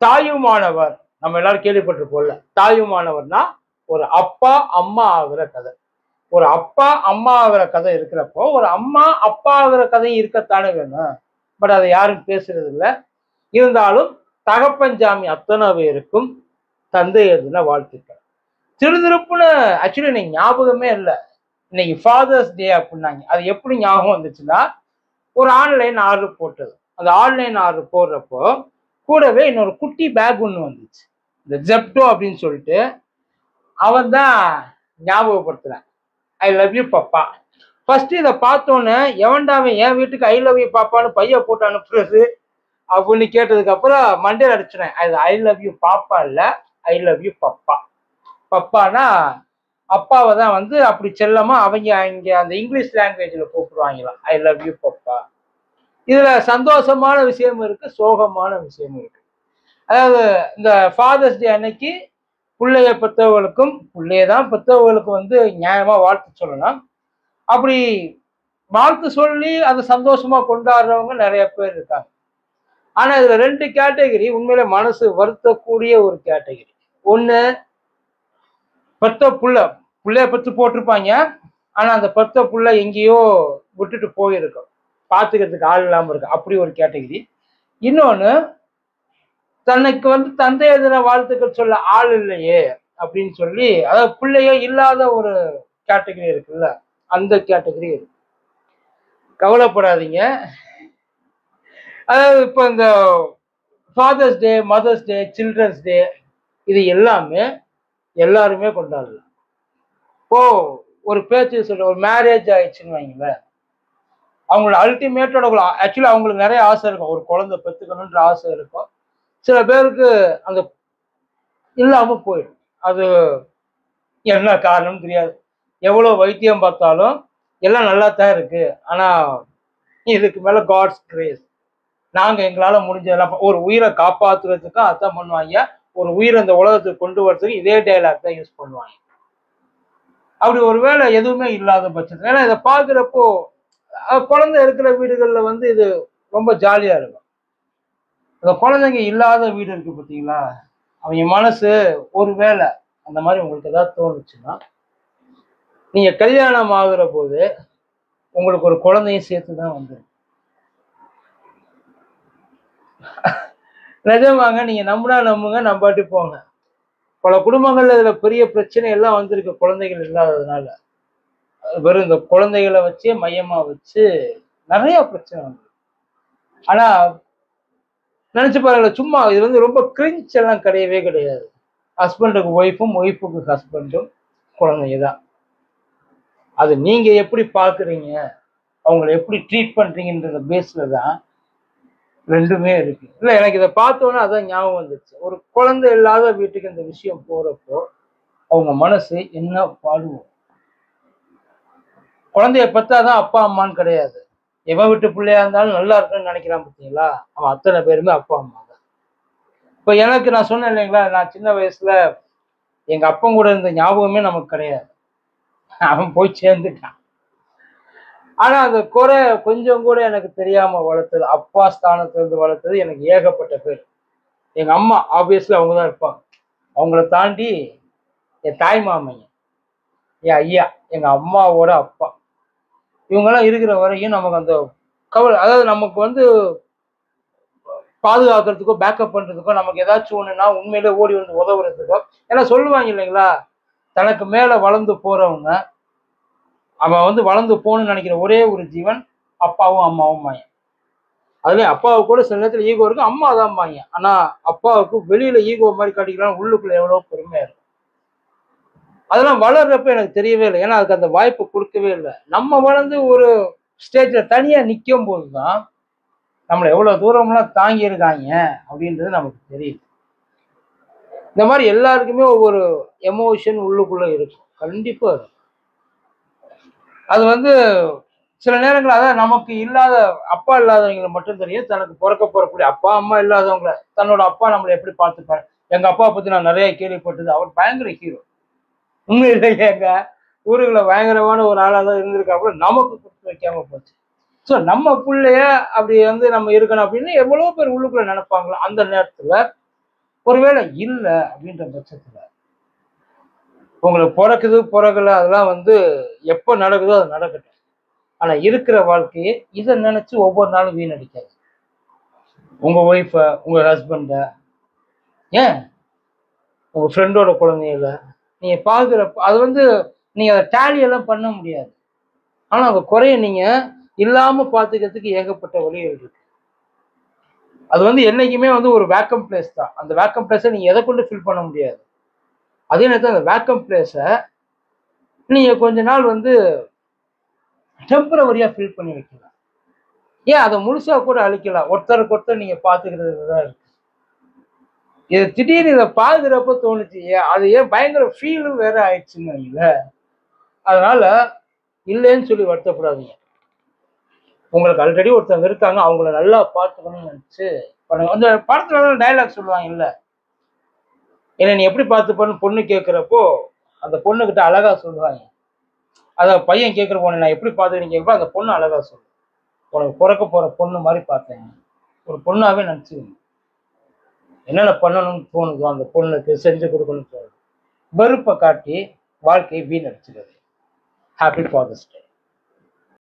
தாயுமானவர் நம்ம எல்லாரும் கேள்விப்பட்டிருப்போம்ல. தாயுமானவர்னா ஒரு அப்பா அம்மா ஆகுற கதை. ஒரு அப்பா அம்மா ஆகுற கதை இருக்கிறப்போ ஒரு அம்மா அப்பா ஆகுற கதையும் இருக்கத்தானே வேணும். பட் அதை யாரும் பேசுறது இல்லை. இருந்தாலும் தகப்பஞ்சாமி அத்தனை பேருக்கும் தந்தை தின வாழ்த்துக்கள். திருதிருப்புன்னு ஆக்சுவலி இன்னைக்கு ஞாபகமே இல்லை. இன்னைக்கு ஃபாதர்ஸ் டே அப்படின்னாங்க. அது எப்படி ஞாபகம் வந்துச்சுன்னா, ஒரு ஆன்லைன் ஆர்டர் போட்டது. அந்த ஆன்லைன் ஆர்டர் போடுறப்போ கூடவே இன்னொரு குட்டி பேக் ஒன்று வந்துச்சு. இந்த ஜெப்டோ அப்படின்னு சொல்லிட்டு அவன் தான் ஞாபகப்படுத்துறேன். I love you Papa. First இதை பார்த்தோன்னே எவன்டா அவன் என் வீட்டுக்கு ஐ லவ் யூ பாப்பான்னு பைய போட்டு அனுப்புறது அப்படின்னு கேட்டதுக்கு அப்புறம் மண்டையில் அடிச்சுனேன். அது ஐ லவ் யூ பாப்பா இல்லை, ஐ லவ் யூ பப்பா. பப்பானா அப்பாவை தான் வந்து அப்படி செல்லமா அவங்க அங்கே அந்த இங்கிலீஷ் லாங்குவேஜ்ல கூப்பிடுவாங்களாம், ஐ லவ் யூ பப்பா. இதுல சந்தோஷமான விஷயம் இருக்கு, சோகமான விஷயம் இருக்கு. அதாவது இந்த ஃபாதர்ஸ் டே அன்னைக்கு பிள்ளைய பெற்றவர்களுக்கும் பிள்ளையதான் பெற்றவர்களுக்கு வந்து நியாயமா வாழ்த்து சொல்லலாம். அப்படி வாழ்த்து சொல்லி அதை சந்தோஷமா கொண்டாடுறவங்க நிறைய பேர் இருக்காங்க. ஆனா இதுல ரெண்டு கேட்டகரி உண்மையில மனசு வருத்தக்கூடிய ஒரு கேட்டகரி. ஒண்ணு, பெத்த பிள்ளைய பெற்று போட்டிருப்பாங்க, ஆனா அந்த பெத்த புள்ள எங்கேயோ விட்டுட்டு போயிருக்கும், பார்த்துக்கிறதுக்கு ஆள் இல்லாம இருக்கு, அப்படி ஒரு கேட்டகரி. இன்னொன்னு, தனக்கு வந்து தந்தைய தின வாழ்த்துக்கள் சொல்ல ஆள் இல்லையே அப்படின்னு சொல்லி, அதாவது பிள்ளையே இல்லாத ஒரு கேட்டகரி இருக்குல்ல, அந்த கேட்டகரி இருக்கு. கவலைப்படாதீங்க. அதாவது இப்போ இந்த ஃபாதர்ஸ் டே, மதர்ஸ் டே, சில்ட்ரன்ஸ் டே, இது எல்லாமே எல்லாருமே கொண்டாடலாம். இப்போ ஒரு பேச்சு சொல்ற, ஒரு மேரேஜ் ஆயிடுச்சுன்னு வைங்களேன், அவங்களோட அல்டிமேட்டோட ஆக்சுவலி அவங்களுக்கு நிறைய ஆசை இருக்கும், ஒரு குழந்தை பெற்றுக்கணுன்ற ஆசை இருக்கும். சில பேருக்கு அந்த இல்லாம போயிடும். அது என்ன காரணம் தெரியாது. எவ்வளவு வைத்தியம் பார்த்தாலும் எல்லாம் நல்லா தான் இருக்கு, ஆனா இதுக்கு மேல காட்ஸ் கிரேஸ், நாங்க எங்களால முடிஞ்சதெல்லாம் ஒரு உயிரை காப்பாத்துறதுக்கு அதான் பண்ணுவாங்க. ஒரு உயிரை இந்த உலகத்துக்கு கொண்டு வரதுக்கு இதே டைலாக் தான் யூஸ் பண்ணுவாங்க. அப்படி ஒருவேளை எதுவுமே இல்லாத பட்சத்துல, ஏன்னா இதை பாக்குறப்போ குழந்தை இருக்கிற வீடுகள்ல வந்து இது ரொம்ப ஜாலியா இருக்கும். அந்த குழந்தைங்க இல்லாத வீடு இருக்கு பார்த்தீங்களா, அவங்க மனசு ஒருவேளை அந்த மாதிரி உங்களுக்கு ஏதாவது தோணுச்சுன்னா, நீங்க கல்யாணம் ஆகுற போது உங்களுக்கு ஒரு குழந்தையும் சேர்த்துதான் வந்துடும். நிஜமாங்க, நீங்க நம்பினா நம்புங்க, நம்பாட்டி போங்க. பல குடும்பங்கள்ல இதுல பெரிய பிரச்சனை எல்லாம் வந்திருக்கு குழந்தைகள் இல்லாததுனால. வெறும் இந்த குழந்தைகளை வச்சே மையமா வச்சு நிறைய பிரச்சனை வந்து. ஆனா நினைச்சு பாருங்களேன், சும்மா இது வந்து ரொம்ப கிரிஞ்ச் எல்லாம் கிடையவே கிடையாது. ஹஸ்பண்டுக்கு ஒய்ஃபும், ஒய்ஃபுக்கு ஹஸ்பண்டும் குழந்தைங்க தான். அது நீங்க எப்படி பாக்குறீங்க, அவங்களை எப்படி ட்ரீட் பண்றீங்கன்ற பேஸ்ல தான் ரெண்டுமே இருக்கு. இல்ல, எனக்கு இதை பார்த்தோன்னா அதான் ஞாபகம் வந்துச்சு. ஒரு குழந்தை இல்லாத வீட்டுக்கு இந்த விஷயம் போறப்போ அவங்க மனசு என்ன பாடுவோம். குழந்தைய பத்தாதான் அப்பா அம்மான்னு கிடையாது. எவன் வீட்டு பிள்ளையா இருந்தாலும் நல்லா இருக்குன்னு நினைக்கிறான் பார்த்தீங்களா, அவன் அத்தனை பேருமே அப்பா அம்மா தான். இப்ப எனக்கு நான் சொன்னேன் இல்லைங்களா, நான் சின்ன வயசுல எங்க அப்பன் கூட இருந்த ஞாபகமே நமக்கு கிடையாது. அவன் போய் சேர்ந்துட்டான். ஆனா அந்த குறை கொஞ்சம் கூட எனக்கு தெரியாம வளர்த்தது, அப்பா ஸ்தானத்துல இருந்து வளர்த்தது எனக்கு ஏகப்பட்ட பேர். எங்க அம்மா ஆப்வியஸ்லி அவங்க தான் இருப்பாங்க. அவங்கள தாண்டி என் தாய் மாமன், என் ஐயா, எங்க அம்மாவோட அப்பா, இவங்கெல்லாம் இருக்கிற வரையும் நமக்கு அந்த கவலை, அதாவது நமக்கு வந்து பாதுகாக்கிறதுக்கோ பேக்கப் பண்றதுக்கோ, நமக்கு ஏதாச்சும் ஒண்ணுன்னா உண்மையிலே ஓடி வந்து உதவுறதுக்கோ. ஏன்னா சொல்லுவாங்க இல்லைங்களா, தனக்கு மேல வளர்ந்து போறவங்க, அவன் வந்து வளர்ந்து போகணும்னு நினைக்கிற ஒரே ஒரு ஜீவன் அப்பாவும் அம்மாவும் மாயன். அதுலயும் அப்பாவுக்கு கூட சில நேரத்துல ஈகோ இருக்கு, அம்மா தான் மாயன். ஆனா அப்பாவுக்கு வெளியில ஈகோ மாதிரி காட்டிக்கலாம், உள்ளுக்குள்ள எவ்வளவு பெருமையா இருக்கும். அதெல்லாம் வளர்றப்ப எனக்கு தெரியவே இல்லை, ஏன்னா அதுக்கு அந்த வாய்ப்பு கொடுக்கவே இல்லை. நம்ம வளர்ந்து ஒரு ஸ்டேஜ்ல தனியா நிற்கும் போதுதான் நம்மளை எவ்வளவு தூரம்லாம் தாங்கி இருக்காங்க அப்படின்றது நமக்கு தெரியுது. இந்த மாதிரி எல்லாருக்குமே ஒவ்வொரு எமோஷன் உள்ளுக்குள்ள இருக்கும், கண்டிப்பா இருக்கும். அது வந்து சில நேரங்கள் அதான் நமக்கு இல்லாத அப்பா இல்லாதவங்களை மட்டும் தெரியும். தனக்கு பிறக்க போறக்கூடிய அப்பா அம்மா இல்லாதவங்களை தன்னோட அப்பா நம்மளை எப்படி பார்த்துப்பாரு. எங்க அப்பாவை பத்தி நான் நிறைய கேள்விப்பட்டது, அவர் பயங்கர ஹீரோ. உண்மையிலேயே எங்க ஊருக்குள்ள பயங்கரமான ஒரு ஆளா தான் இருந்திருக்காப்புல, நமக்கு கொடுத்து வைக்காம போச்சு. ஸோ நம்ம பிள்ளைய அப்படி வந்து நம்ம இருக்கணும் அப்படின்னு எவ்வளவு பேர் உள்ளுக்குள்ள நினைப்பாங்களோ, அந்த நேரத்துல ஒருவேளை இல்லை அப்படின்ற பட்சத்துல உங்களுக்கு பிறக்குது பிறகுல அதெல்லாம் வந்து எப்போ நடக்குதோ அது நடக்கட்டும். ஆனா இருக்கிற வாழ்க்கையை இதை நினைச்சு ஒவ்வொரு நாளும் வீணடிக்காது. உங்க ஒய்ஃபை, உங்க ஹஸ்பண்ட, ஏன் உங்க ஃப்ரெண்டோட குழந்தைகள நீங்க பாக்குறப்ப அது வந்து நீங்க அதை டேலி எல்லாம் பண்ண முடியாது. ஆனா அந்த குறைய நீங்க இல்லாம பாத்துக்கிறதுக்கு ஏகப்பட்ட வழிகள் இருக்கு. அது வந்து என்னைக்குமே வந்து ஒரு வேக்கம் பிளேஸ் தான். அந்த வேக்கம் பிளேஸை நீங்க எதை கொண்டு ஃபில் பண்ண முடியாது. அதே நேரத்தில் அந்த வேக்கம் பிளேஸை நீங்க கொஞ்ச நாள் வந்து டெம்பரவரியா ஃபில் பண்ணி வைக்கலாம். ஏன் அதை முழுசா கூட அழிக்கலாம். ஒருத்தருக்கு ஒருத்தர் நீங்க பாத்துக்கிறது தான் இருக்கு. இது திடீர்னு இதை பாக்குறப்ப தோணுச்சு, அது ஏன் பயங்கர ஃபீலும் வேற ஆயிடுச்சுன்னு வைங்கள. அதனால இல்லைன்னு சொல்லி வருத்தப்படாதீங்க. உங்களுக்கு ஆல்ரெடி ஒருத்தவங்க இருக்காங்க, அவங்கள நல்லா பார்த்துக்கணும்னு நினைச்சு பண்ணுங்க. அந்த படத்துல டைலாக் சொல்லுவாங்க இல்ல, என்ன நீ எப்படி பார்த்துப்பன்னு பொண்ணு கேட்கிறப்போ அந்த பொண்ணு கிட்ட அழகா சொல்லுவாங்க. அத பையன் கேட்கிற பொண்ணு நான் எப்படி பார்த்துக்கிறீங்க கேட்கப்போ அந்த பொண்ணு அழகா சொல்லு, உனக்கு பிறக்க போற பொண்ணு மாதிரி பார்த்தேன், ஒரு பொண்ணாவே நினைச்சுக்கணும். என்னென்ன பண்ணணும்னு தோணுதோ அந்த பொண்ணுக்கு செஞ்சு கொடுக்கணும்னு தோணுது. வெறுப்பை காட்டி வாழ்க்கையை வீணடிச்சுக்கிறது. ஹாப்பி ஃபாதர்ஸ் டே.